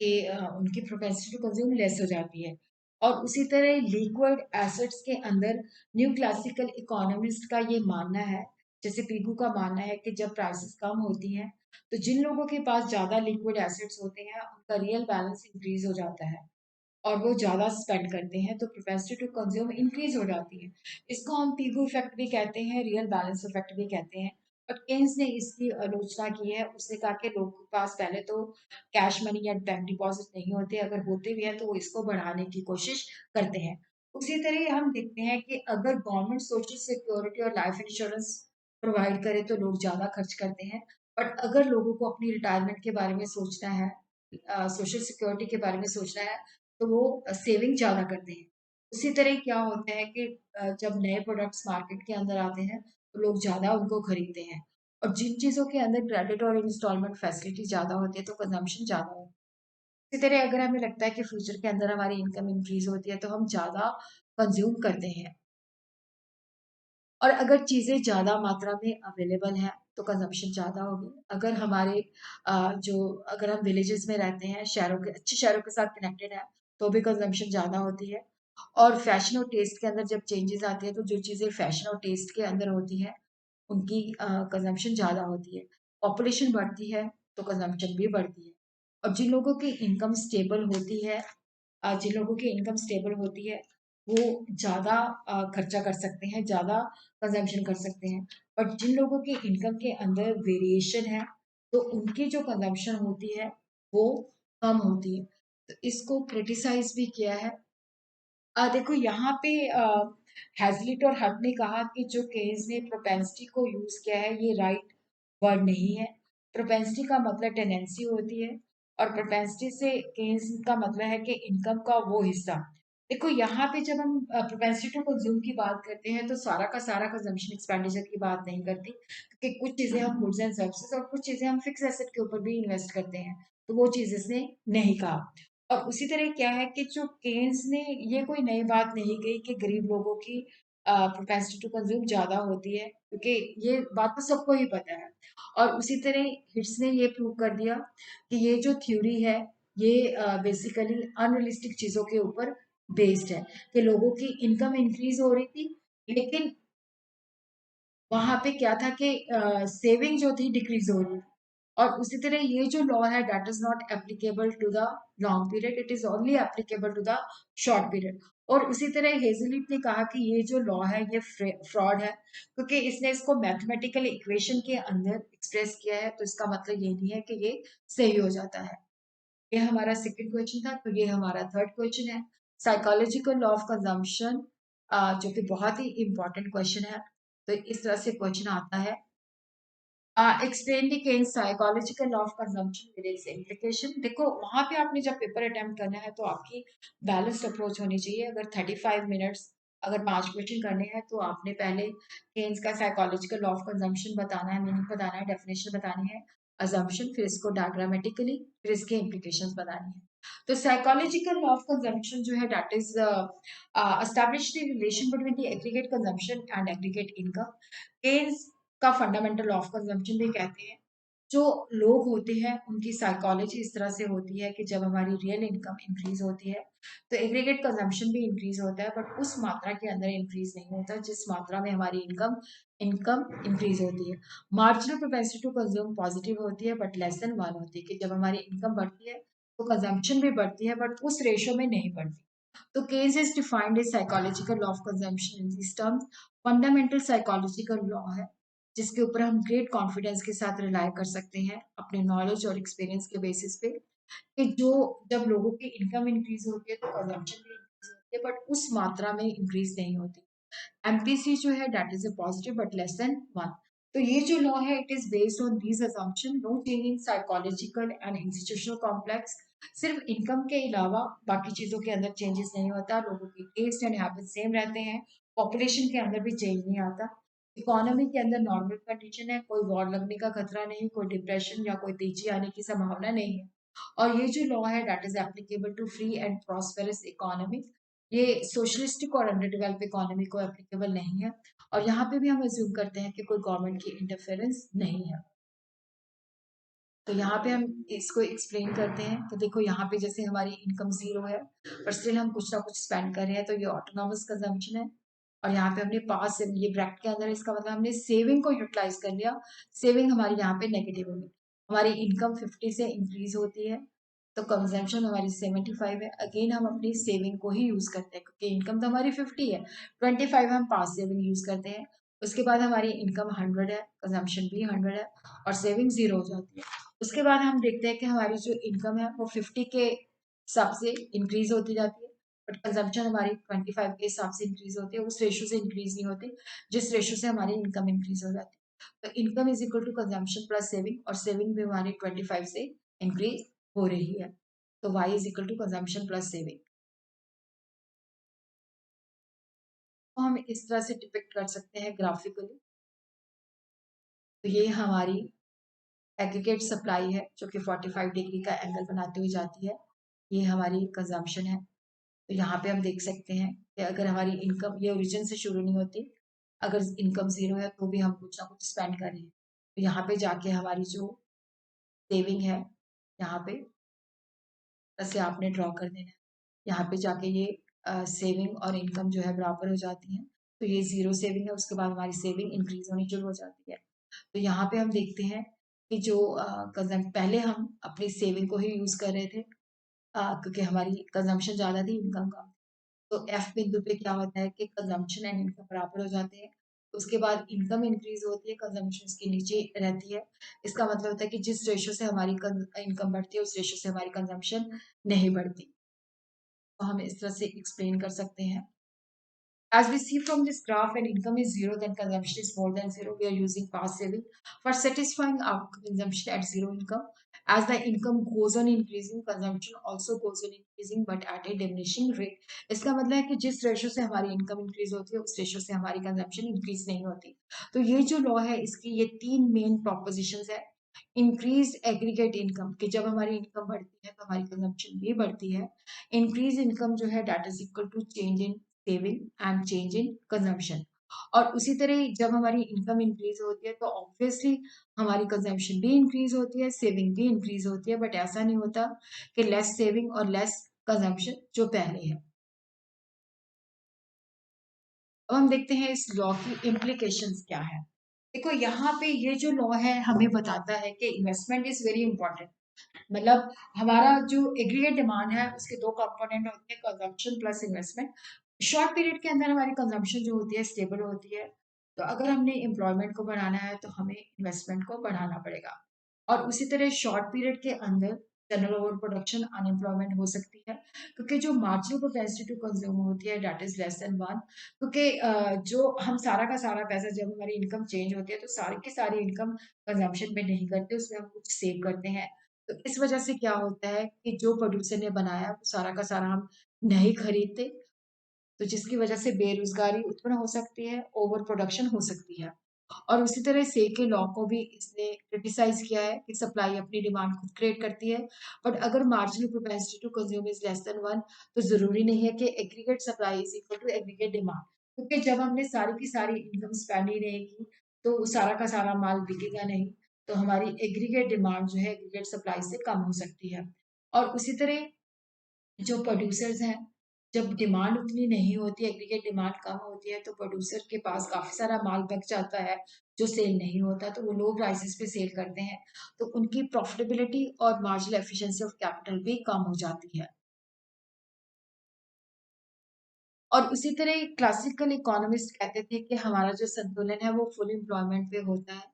कि उनकी प्रोपेंसिटी टू कंज्यूम लेस हो जाती है। और उसी तरह लिक्विड एसेट्स के अंदर न्यू क्लासिकल इकोनॉमिस्ट का ये मानना है, जैसे पीगू का मानना है कि जब प्राइसेस कम होती हैं तो जिन लोगों के पास ज़्यादा लिक्विड एसेट्स होते हैं उनका रियल बैलेंस इंक्रीज हो जाता है और वो ज़्यादा स्पेंड करते हैं तो प्रोपेंसिटी टू कंज्यूम इंक्रीज हो जाती है। इसको हम पीगू इफेक्ट भी कहते हैं, रियल बैलेंस इफेक्ट भी कहते हैं। बट केन्स ने इसकी आलोचना की है। उसने कहा कि लोगों के पास पहले तो कैश मनी या बैंक डिपॉजिट नहीं होते, अगर होते भी हैं तो वो इसको बढ़ाने की कोशिश करते हैं। उसी तरह हम देखते हैं कि अगर गवर्नमेंट सोशल सिक्योरिटी और लाइफ इंश्योरेंस प्रोवाइड करे तो लोग ज़्यादा खर्च करते हैं। बट अगर लोगों को अपनी रिटायरमेंट के बारे में सोचना है, सोशल सिक्योरिटी के बारे में सोचना है, तो वो सेविंग ज़्यादा करते हैं। उसी तरह क्या होता है कि जब नए प्रोडक्ट्स मार्केट के अंदर आते हैं तो लोग ज़्यादा उनको खरीदते हैं और जिन चीज़ों के अंदर क्रेडिट और इंस्टॉलमेंट फैसिलिटी ज़्यादा होती है तो कंजम्पशन ज़्यादा होता है। इसी तरह अगर हमें लगता है कि फ्यूचर के अंदर हमारी इनकम इंक्रीज होती है तो हम ज़्यादा कंज्यूम करते हैं और अगर चीज़ें ज़्यादा मात्रा में अवेलेबल हैं तो कंजम्पशन ज़्यादा होगी। अगर हमारे अगर हम विलेजेस में रहते हैं, शहरों के अच्छे शहरों के साथ कनेक्टेड है तो भी कंजम्पशन ज़्यादा होती है। और फैशन और टेस्ट के अंदर जब चेंजेस आती है तो जो चीज़ें फैशन और टेस्ट के अंदर होती हैं उनकी कंजम्पशन ज़्यादा होती है। पॉपुलेशन बढ़ती है तो कंजम्पशन भी बढ़ती है और जिन लोगों की इनकम स्टेबल होती है, जिन लोगों की इनकम स्टेबल होती है वो ज़्यादा खर्चा कर सकते हैं, ज़्यादा कंजम्पशन कर सकते हैं। बट जिन लोगों की इनकम के अंदर वेरिएशन है तो उनकी जो कंजम्पशन होती है वो कम होती है। तो इसको क्रिटिसाइज भी किया है। देखो यहाँ पे हैजलिट और हट ने कहा कि जो केन्स ने प्रोपेंसिटी को यूज किया है ये राइट वर्ड नहीं है। प्रोपेंसिटी का मतलब टेंडेंसी होती है और प्रोपेंसिटी से केन्स का मतलब है कि इनकम का वो हिस्सा। देखो यहाँ पे जब हम प्रोपेंसिटी टू कंज्यूम की बात करते हैं तो सारा का सारा कंजम्पशन एक्सपेंडिचर की बात नहीं करती, क्योंकि कुछ चीजें हम गुड्स एंड सर्विसेज और कुछ चीजें हम फिक्स एसेट के ऊपर भी इन्वेस्ट करते हैं, तो वो चीज इसने नहीं कहा। और उसी तरह क्या है कि जो केन्स ने ये कोई नई बात नहीं कही कि गरीब लोगों की प्रोपेंसिटी टू कंज्यूम ज्यादा होती है, क्योंकि ये बात तो सबको ही पता है। और उसी तरह हिट्स ने ये प्रूव कर दिया कि ये जो थ्योरी है ये बेसिकली अनरियलिस्टिक चीजों के ऊपर बेस्ड है कि लोगों की इनकम इंक्रीज हो रही थी लेकिन वहां पे क्या था कि सेविंग जो थी डिक्रीज हो रही थी। और उसी तरह ये जो लॉ है that is not applicable to the long period, it is only applicable to the short period. और उसी तरह हेजलिट ने कहा कि ये जो लॉ है ये फ्रॉड है, क्योंकि इसने इसको मैथमेटिकल इक्वेशन के अंदर एक्सप्रेस किया है, तो इसका मतलब ये नहीं है कि ये सही हो जाता है। ये हमारा सेकंड क्वेश्चन था। तो ये हमारा थर्ड क्वेश्चन है, साइकोलॉजिकल लॉ ऑफ कंजम्पशन, जो कि बहुत ही इंपॉर्टेंट क्वेश्चन है। तो इस तरह से क्वेश्चन आता है, explain the Keynes psychological law of consumption with its implication. देखो वहां पे आपने जब पेपर अटेम्प्ट करना है तो आपकी बैलेंस्ड अप्रोच होनी चाहिए। अगर 35 मिनट्स अगर 5 क्वेश्चन करने हैं तो आपने पहले केन्स का साइकोलॉजिकल लॉ ऑफ कंजम्पशन बताना है, मीनिंग बताना है, डेफिनेशन बतानी है, अजम्पशन, फिर इसको डायग्रामेटिकली, फिर इसके इम्प्लीकेशंस बतानी है। तो साइकोलॉजिकल लॉ ऑफ कंजम्पशन जो है that is establish the relation between the aggregate consumption and aggregate income. Keynes का फंडामेंटल लॉ ऑफ कंजम्पशन भी कहते हैं। जो लोग होते हैं उनकी साइकोलॉजी इस तरह से होती है कि जब हमारी रियल इनकम इंक्रीज होती है तो एग्रीगेट कंजम्पशन भी इंक्रीज होता है, बट उस मात्रा के अंदर इंक्रीज नहीं होता जिस मात्रा में हमारी इनकम इनकम इंक्रीज होती है। Marginal propensity to consume positive होती है बट लेस देन 1 होती है, कि जब हमारी इनकम बढ़ती है तो कंजम्पशन भी बढ़ती है बट उस रेशो में नहीं बढ़ती। तो case is defined as psychological law of consumption in this terms. Fundamental psychological law है जिसके ऊपर हम ग्रेट कॉन्फिडेंस के साथ रिलाई कर सकते हैं अपने नॉलेज और एक्सपीरियंस के बेसिस पे, कि जो जब लोगों की इनकम इंक्रीज होती है तो कंजम्पशन भी इंक्रीज होती है बट उस मात्रा में इंक्रीज नहीं होती। एमपीसी जो है that is a positive but less than 1। तो ये जो लॉ है it is based on these assumption, no change in psychological and institutional complex. सिर्फ इनकम के अलावा बाकी चीजों के अंदर चेंजेस नहीं होता, लोगों की टेस्ट एंड हैबिट सेम रहते हैं, पॉपुलेशन के अंदर भी चेंज नहीं आता, इकोनॉमी के अंदर नॉर्मल कंडीशन है, कोई वॉर लगने का खतरा नहीं, कोई डिप्रेशन या कोई तेजी आने की संभावना नहीं है। और ये जो लॉ है that is applicable to free and prosperous economy, ये सोशलिस्टिक और अंडर डेवलप इकोनॉमी को एप्लीकेबल नहीं है। और यहाँ पे भी हम अज्यूम करते हैं कि कोई गवर्नमेंट की इंटरफेरेंस नहीं है। तो यहाँ पे हम इसको एक्सप्लेन करते हैं। तो देखो यहाँ पे जैसे हमारी इनकम जीरो है पर स्टिल हम कुछ ना कुछ स्पेंड कर रहे हैं तो ये ऑटोनॉमस कंजम्पशन है। और यहाँ पे हमने पास सेविंग, ये ब्रैकेट के अंदर, इसका मतलब हमने सेविंग को यूटिलाइज कर लिया। सेविंग हमारी यहाँ पे नेगेटिव होगी। हमारी इनकम 50 से इंक्रीज होती है, तो कंजम्पशन हमारी 75 है। अगेन हम अपनी सेविंग को ही यूज करते हैं क्योंकि इनकम तो हमारी 50 है, 25 हम पास सेविंग यूज करते हैं। उसके बाद हमारी इनकम 100 है, कंजम्पशन भी 100 है और सेविंग 0 हो जाती है। उसके बाद हम देखते हैं कि हमारी जो इनकम है वो 50 के हिसाब से इंक्रीज होती जाती है, बट कंजम्पशन हमारी 25 के हिसाब से इंक्रीज होती है, उस रेशो से इंक्रीज नहीं होती जिस रेशो से हमारी इनकम इंक्रीज हो जाती है। तो income is equal to consumption plus saving, और सेविंग भी हमारी 25 से इंक्रीज हो रही है। तो y is equal to consumption plus saving. तो हम इस तरह से डिपिक्ट कर सकते हैं ग्राफिकली। तो ये हमारी एग्रीगेट सप्लाई है जो कि 45 डिग्री का एंगल बनाती हुई जाती है। ये हमारी कंजम्पशन है। तो यहाँ पे हम देख सकते हैं कि अगर हमारी इनकम ये ओरिजिन से शुरू नहीं होती, अगर इनकम 0 है तो भी हम कुछ ना कुछ स्पेंड कर रहे हैं। तो यहाँ पे जाके हमारी जो सेविंग है, यहाँ पे ऐसे आपने ड्रॉ कर देना है। यहाँ पे जाके ये सेविंग और इनकम जो है बराबर हो जाती है। तो ये 0 सेविंग है, उसके बाद हमारी सेविंग इंक्रीज होनी शुरू हो जाती है। तो यहाँ पे हम देखते हैं कि जो पहले हम अपनी सेविंग को ही यूज कर रहे थे, क्योंकि हमारी कंजम्पशन ज्यादा थी, इनकम कम। तो एफ बिंदु पे क्या होता है कि कंजम्पशन एंड इनकम बराबर हो जाते हैं। उसके बाद इनकम इंक्रीज होती है, कंजम्पशन उसके नीचे रहती है। इसका मतलब होता है कि जिस रेशो से हमारी इनकम बढ़ती है उस रेशो से हमारी कंजम्पशन नहीं बढ़ती। तो हम इस तरह से एक्सप्लेन कर सकते हैं। As we see from this graph, when income is 0, then consumption is more than 0. We are using past saving for satisfying our consumption at 0 income. As the income goes on increasing, consumption also goes on increasing, but at a diminishing rate. इसका मतलब है कि जिस ratio से हमारी income increase होती है उस रेशो से हमारी कंजम्पशन इंक्रीज नहीं होती। तो ये जो लॉ है, इसकी ये तीन मेन प्रोपोजिशंस है। इंक्रीज एग्रीगेट इनकम, कि जब हमारी इनकम बढ़ती है तो हमारी कंजम्पशन भी बढ़ती है। इंक्रीज इनकम जो है that is equal to change in saving and change in consumption. और उसी तरह जब हमारी इनकम इंक्रीज होती है तो ऑब्वियसली हमारी कंजम्पशन भी इंक्रीज होती है, सेविंग भी इंक्रीज होती है, बट ऐसा नहीं होता कि लेस सेविंग और लेस कंजम्पशन जो पहले है। अब हम देखते हैं इस लॉ की इम्प्लीकेशंस क्या है। देखो यहाँ पे ये जो लॉ है हमें बताता है कि इन्वेस्टमेंट इज वेरी इंपॉर्टेंट। मतलब हमारा जो एग्रीगेट डिमांड है उसके दो कंपोनेंट होते हैं, consumption plus investment. Short period के अंदर हमारी कंजम्पशन जो होती है स्टेबल होती है, तो अगर हमने एम्प्लॉयमेंट को बढ़ाना है तो हमें इन्वेस्टमेंट को बढ़ाना पड़ेगा। और उसी तरह शॉर्ट पीरियड के अंदर जनरल ओवर प्रोडक्शन अनएम्प्लॉयमेंट हो सकती है, क्योंकि जो मार्जिनल कैपेसिटी टू कंज्यूम होती है दैट इज लेस देन 1। क्योंकि जो हम सारा का सारा पैसा, जब हमारी इनकम चेंज होती है तो सारी की सारी इनकम कंजम्पशन में नहीं करते, उसमें हम कुछ सेव करते हैं। तो इस वजह से क्या होता है कि जो प्रोड्यूसर ने बनाया वो सारा का सारा हम नहीं खरीदते, तो जिसकी वजह से बेरोजगारी उत्पन्न हो सकती है, ओवर प्रोडक्शन हो सकती है। और उसी तरह से के लॉ को भी इसने क्रिटिसाइज किया है कि सप्लाई अपनी डिमांड खुद क्रिएट करती है, बट अगर marginal propensity to consume is less than 1, तो जरूरी नहीं है कि aggregate supply is equal to aggregate demand. क्योंकि जब हमने सारी की सारी इनकम स्पेंड ही नहीं की तो सारा का सारा माल बिकेगा नहीं, तो हमारी एग्रीगेट डिमांड जो है एग्रीगेट सप्लाई से कम हो सकती है। और उसी तरह जो प्रोड्यूसर्स हैं, जब डिमांड उतनी नहीं होती, एग्रीगेट डिमांड कम होती है, तो प्रोड्यूसर के पास काफी सारा माल बच जाता है जो सेल नहीं होता, तो वो लो प्राइसेस पे सेल करते हैं, तो उनकी प्रॉफिटेबिलिटी और मार्जिनल एफिशिएंसी ऑफ कैपिटल भी कम हो जाती है। और उसी तरह क्लासिकल इकोनॉमिस्ट कहते थे कि हमारा जो संतुलन है वो फुल एम्प्लॉयमेंट पे होता है,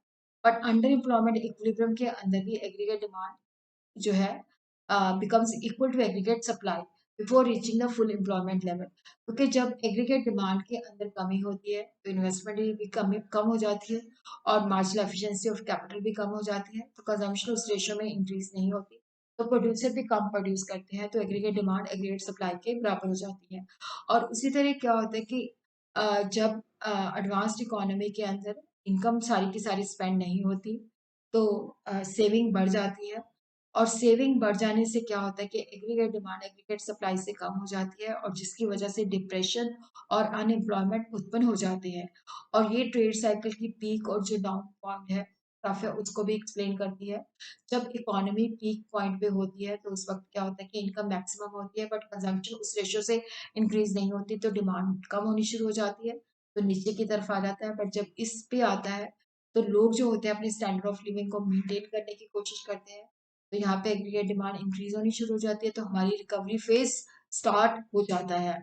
बट अंडर एम्प्लॉयमेंट इक्विलिब्रियम के अंदर भी एग्रीगेट डिमांड जो है becomes equal to aggregate supply before reaching the full employment level। क्योंकि जब एग्रीगेट डिमांड के अंदर कमी होती है तो इन्वेस्टमेंट भी कम हो जाती है और मार्जिनल एफिशिएंसी ऑफ कैपिटल भी कम हो जाती है, तो कंजम्पशन उस रेशियो में इंक्रीज नहीं होती, तो प्रोड्यूसर भी कम प्रोड्यूस करते हैं, तो एग्रीगेट डिमांड एग्रीगेट सप्लाई के बराबर हो जाती है। और उसी तरह क्या होता है कि जब एडवांस्ड इकोनॉमी के अंदर इनकम सारी की सारी स्पेंड नहीं होती, तो सेविंग बढ़ जाती है, और सेविंग बढ़ जाने से क्या होता है कि एग्रीगेट डिमांड एग्रीगेट सप्लाई से कम हो जाती है, और जिसकी वजह से डिप्रेशन और अनएम्प्लॉयमेंट उत्पन्न हो जाते हैं। और ये ट्रेड साइकिल की पीक और जो डाउन पॉइंट है काफी उसको भी एक्सप्लेन करती है। जब इकोनॉमी पीक पॉइंट पे होती है तो उस वक्त क्या होता है कि इनकम मैक्सिमम होती है, बट कंजम्पशन उस रेशियो से इंक्रीज नहीं होती, तो डिमांड कम होनी शुरू हो जाती है। तो नीचे की तरफ आ जाता है। बट जब इस पे आता है तो लोग जो होते हैं अपने स्टैंडर्ड ऑफ लिविंग को मेंटेन करने की कोशिश करते हैं। तो यहाँ पे एग्रीगेट डिमांड इंक्रीज होनी शुरू हो जाती है, तो हमारी रिकवरी फेज स्टार्ट हो जाता है।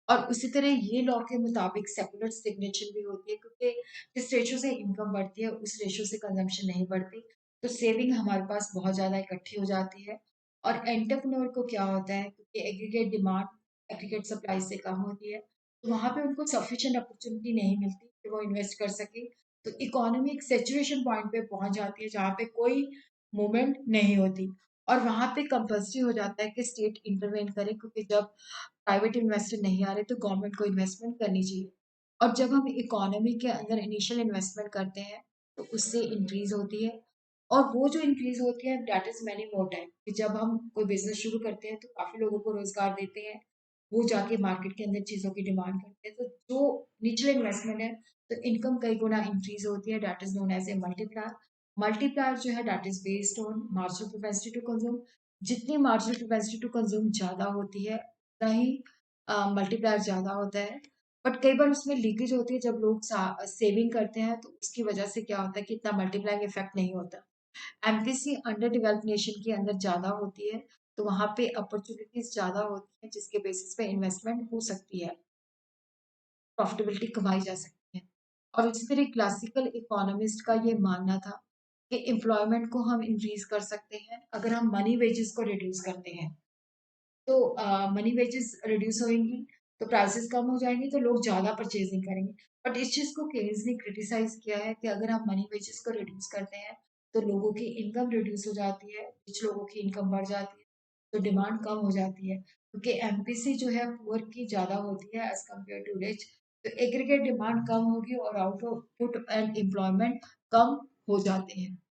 और उसी तरह ये लॉ के मुताबिक सेकुलर सिग्नेचर भी होती है, क्योंकि जिस रेशो से इनकम बढ़ती है उस रेशो से कंजम्पशन नहीं बढ़ती। तो सेविंग हमारे पास बहुत ज़्यादा इकट्ठी हो जाती है। और एंटरप्रेन्योर को क्या होता है, क्योंकि एग्रीगेट डिमांड एग्रीगेट सप्लाई से कम होती है, तो वहाँ पे उनको सफिशिएंट अपॉर्चुनिटी नहीं मिलती कि वो इन्वेस्ट कर सके। तो इकोनॉमी एक सेचुरेशन पॉइंट पे पहुंच जाती है जहाँ पे कोई मूवमेंट नहीं होती। और वहाँ पे कंपल्सरी हो जाता है कि स्टेट इंटरवेन करे, क्योंकि जब प्राइवेट इन्वेस्टर नहीं आ रहे तो गवर्नमेंट को इन्वेस्टमेंट करनी चाहिए। और जब हम इकोनॉमी के अंदर इनिशियल इन्वेस्टमेंट करते हैं तो उससे इंक्रीज होती है। और वो जो इंक्रीज होती है that is many more time, कि जब हम कोई बिजनेस शुरू करते हैं तो काफी लोगों को रोजगार देते हैं, वो जाके मार्केट के अंदर चीजों की डिमांड करते हैं, तो जो निचले इन्वेस्टमेंट है तो इनकम कई गुना इंक्रीज होती है, that is known as a multiplier. Multiplier जो है that is based on marginal propensity to consume. जितनी मार्जिनल प्रोपेंसिटी टू कंज्यूम ज्यादा होती है उतना ही मल्टीप्लायर ज़्यादा होता है। बट कई बार उसमें लीकेज होती है, जब लोग सेविंग करते हैं तो उसकी वजह से क्या होता है कि इतना मल्टीप्लाइंग इफेक्ट नहीं होता। एमपीसी अंडर डेवलप्ड नेशन के अंदर ज़्यादा होती है, तो वहाँ पे अपॉर्चुनिटीज ज़्यादा होती है जिसके बेसिस पे इन्वेस्टमेंट हो सकती है, प्रॉफिटेबिलिटी कमाई जा सकती है। और उसी तरह क्लासिकल इकोनॉमिस्ट का ये मानना था कि एम्प्लॉयमेंट को हम इंक्रीज कर सकते हैं अगर हम मनी वेजेस को रिड्यूस करते हैं। तो मनी वेजेस रिड्यूस होंगी तो प्राइसेस कम हो जाएंगी, तो लोग ज़्यादा परचेजिंग करेंगे। बट इस चीज़ को केन्स ने क्रिटिसाइज किया है कि अगर हम मनी वेजेस को रिड्यूस करते हैं तो लोगों की इनकम रिड्यूस हो जाती है, कुछ लोगों की इनकम बढ़ जाती है, तो डिमांड कम हो जाती है, क्योंकि एमपीसी जो है पुअर की ज़्यादा होती है एज कम्पेयर टू रिच। तो एग्रीगेट डिमांड कम होगी और आउटपुट एंड एम्प्लॉयमेंट कम हो जाते हैं।